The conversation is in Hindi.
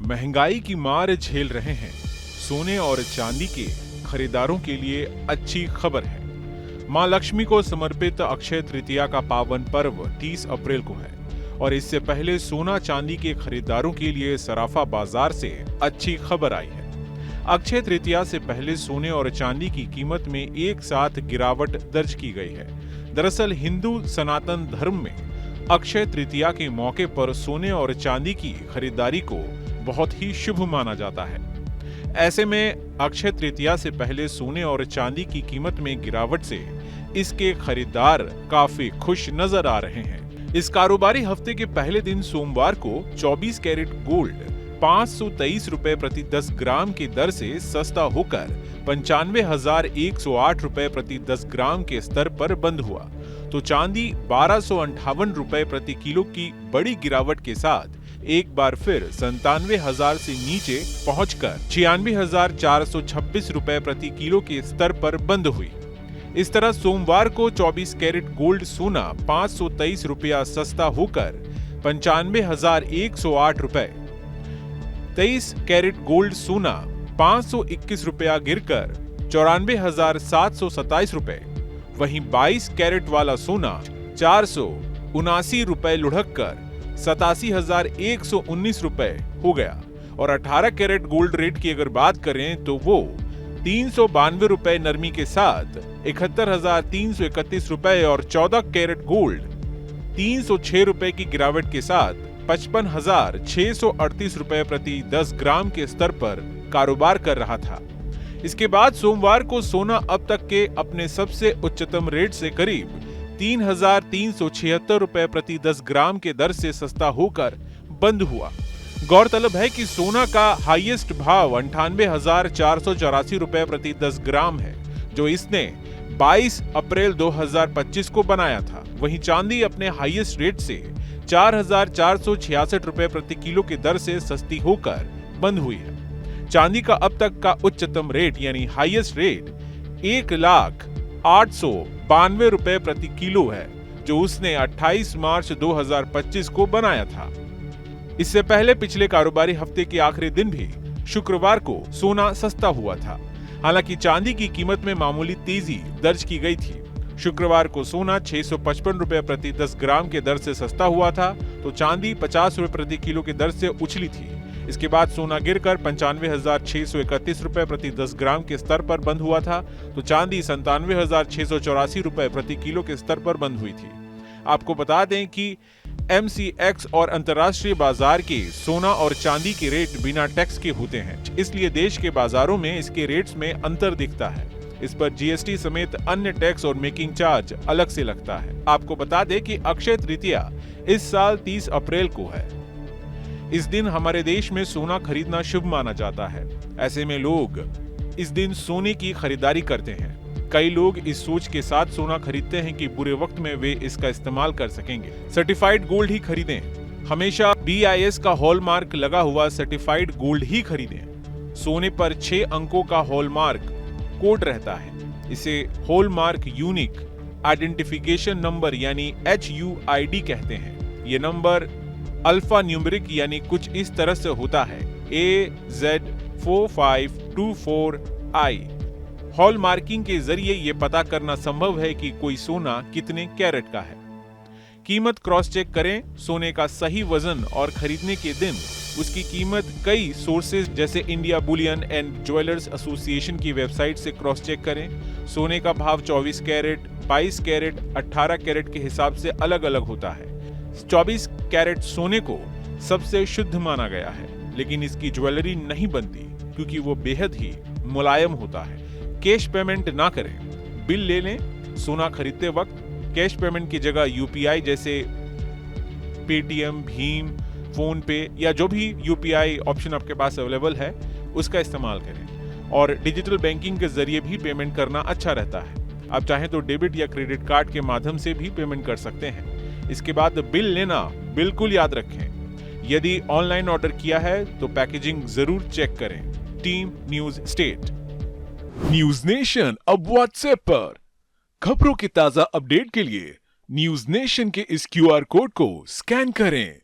महंगाई की मार झेल रहे हैं। सोने और चांदी के खरीदारों के लिए अच्छी खबर है। मां लक्ष्मी को समर्पित अक्षय तृतीया का पावन पर्व 30 अप्रैल को है और इससे पहले सोना चांदी के खरीदारों के लिए सराफा बाजार से अच्छी खबर आई है। अक्षय तृतीया से पहले सोने और चांदी की कीमत में एक साथ गिरावट दर्ज की गई है। दरअसल हिंदू सनातन धर्म में अक्षय तृतीया के मौके पर सोने और चांदी की खरीदारी को बहुत ही शुभ माना जाता है। ऐसे में अक्षय तृतीया से पहले सोने और चांदी की कीमत में गिरावट से इसके खरीदार काफी खुश नजर आ रहे हैं। इस कारोबारी हफ्ते के पहले दिन सोमवार को 24 कैरेट गोल्ड 523 रुपए प्रति 10 ग्राम की दर से सस्ता होकर 95,108 रुपए प्रति 10 ग्राम के स्तर पर बंद हुआ, तो चांदी 1258 रुपए प्रति किलो की बड़ी गिरावट के साथ एक बार फिर 97,000 से नीचे पहुंचकर 96,426 रुपए प्रति किलो के स्तर पर बंद हुई। इस तरह सोमवार को 24 कैरेट गोल्ड सोना 523 रुपया सस्ता होकर 95,108 रुपए, 23 कैरेट गोल्ड सोना 521 रुपया गिरकर 94,727 रुपए, वहीं 22 कैरेट वाला सोना 479 रुपए लुढ़क कर 87,119 रुपए हो गया और 18 कैरेट गोल्ड रेट की अगर बात करें तो वो 392 रुपए नरमी के साथ 71,331 रुपए और 14 कैरेट गोल्ड 306 रुपए की गिरावट के साथ 55,638 रुपए प्रति 10 ग्राम के स्तर पर कारोबार कर रहा था। इसके बाद सोमवार को सोना अब तक के अपने सबसे उच्चतम रेट से करीब 3,376 रुपए प्रति 10 ग्राम के दर से सस्ता होकर बंद हुआ। गौरतलब है कि सोना का हाईएस्ट भाव 98,484 रुपए प्रति 10 ग्राम है, जो इसने 22 अप्रैल 2025 को बनाया था। वहीं चांदी अपने हाईएस्ट रेट से 4,466 रुपए प्रति किलो की दर से सस्ती होकर बंद हुई है। चांदी का अब तक का उच्चतम रेट यानी हाईएस्ट रेट 1,0892 रुपए प्रति किलो है, जो उसने 28 मार्च 2025 को बनाया था। इससे पहले पिछले कारोबारी हफ्ते के आखिरी दिन भी शुक्रवार को सोना सस्ता हुआ था। हालांकि चांदी की कीमत में मामूली तेजी दर्ज की गई थी। शुक्रवार को सोना 655 रुपए प्रति 10 ग्राम के दर से सस्ता हुआ था, तो चांदी 50 रुपए प्रति किलो की दर से उछली थी। इसके बाद सोना गिरकर 95,631 रुपए प्रति 10 ग्राम के स्तर पर बंद हुआ था, तो चांदी 97,684 रुपए प्रति किलो के स्तर पर बंद हुई थी। आपको बता दें कि MCX और अंतर्राष्ट्रीय बाजार के सोना और चांदी के रेट बिना टैक्स के होते हैं, इसलिए देश के बाजारों में इसके रेट्स में अंतर दिखता है। इस पर GST समेत अन्य टैक्स और मेकिंग चार्ज अलग से लगता है। आपको बता दें कि अक्षय तृतीया इस साल 30 अप्रैल को है। इस दिन हमारे देश में सोना खरीदना शुभ माना जाता है। ऐसे में लोग इस दिन सोने की खरीदारी करते हैं। कई लोग इस सोच के साथ सोना खरीदते हैं कि बुरे वक्त में वे इसका इस्तेमाल कर सकेंगे। सर्टिफाइड गोल्ड ही खरीदें। हमेशा BIS का हॉलमार्क लगा हुआ सर्टिफाइड गोल्ड ही खरीदें। सोने पर 6 अंकों का हॉलमार्क कोड रहता है। इसे हॉलमार्क यूनिक आइडेंटिफिकेशन नंबर यानी HUID कहते हैं। ये नंबर अल्फा न्यूमेरिक यानी कुछ इस तरह से होता है AZ4524I। हॉलमार्किंग के जरिए ये पता करना संभव है कि कोई सोना कितने कैरेट का है। कीमत क्रॉस चेक करें। सोने का सही वजन और खरीदने के दिन उसकी कीमत कई सोर्सेज जैसे India Boolean and jewellers association की वेबसाइट से क्रॉस चेक करें। सोने का भाव 24 कैरेट, 22 कैरेट, 18 कैरेट के हिसाब से अलग अलग होता है। 24 कैरेट सोने को सबसे शुद्ध माना गया है, लेकिन इसकी ज्वेलरी नहीं बनती क्योंकि वो बेहद ही मुलायम होता है। कैश पेमेंट ना करें। बिल ले लें। सोना खरीदते वक्त कैश पेमेंट की जगह UPI जैसे पेटीएम, भीम, फोन पे या जो भी UPI ऑप्शन आपके पास अवेलेबल है उसका इस्तेमाल करें। और डिजिटल बैंकिंग के जरिए भी पेमेंट करना अच्छा रहता है। आप चाहें तो डेबिट या क्रेडिट कार्ड के माध्यम से भी पेमेंट कर सकते हैं। इसके बाद बिल लेना बिल्कुल याद रखें। यदि ऑनलाइन ऑर्डर किया है तो पैकेजिंग जरूर चेक करें। Team news state. News nation अब व्हाट्सएप पर। खबरों की ताजा अपडेट के लिए न्यूज नेशन के इस QR कोड को स्कैन करें।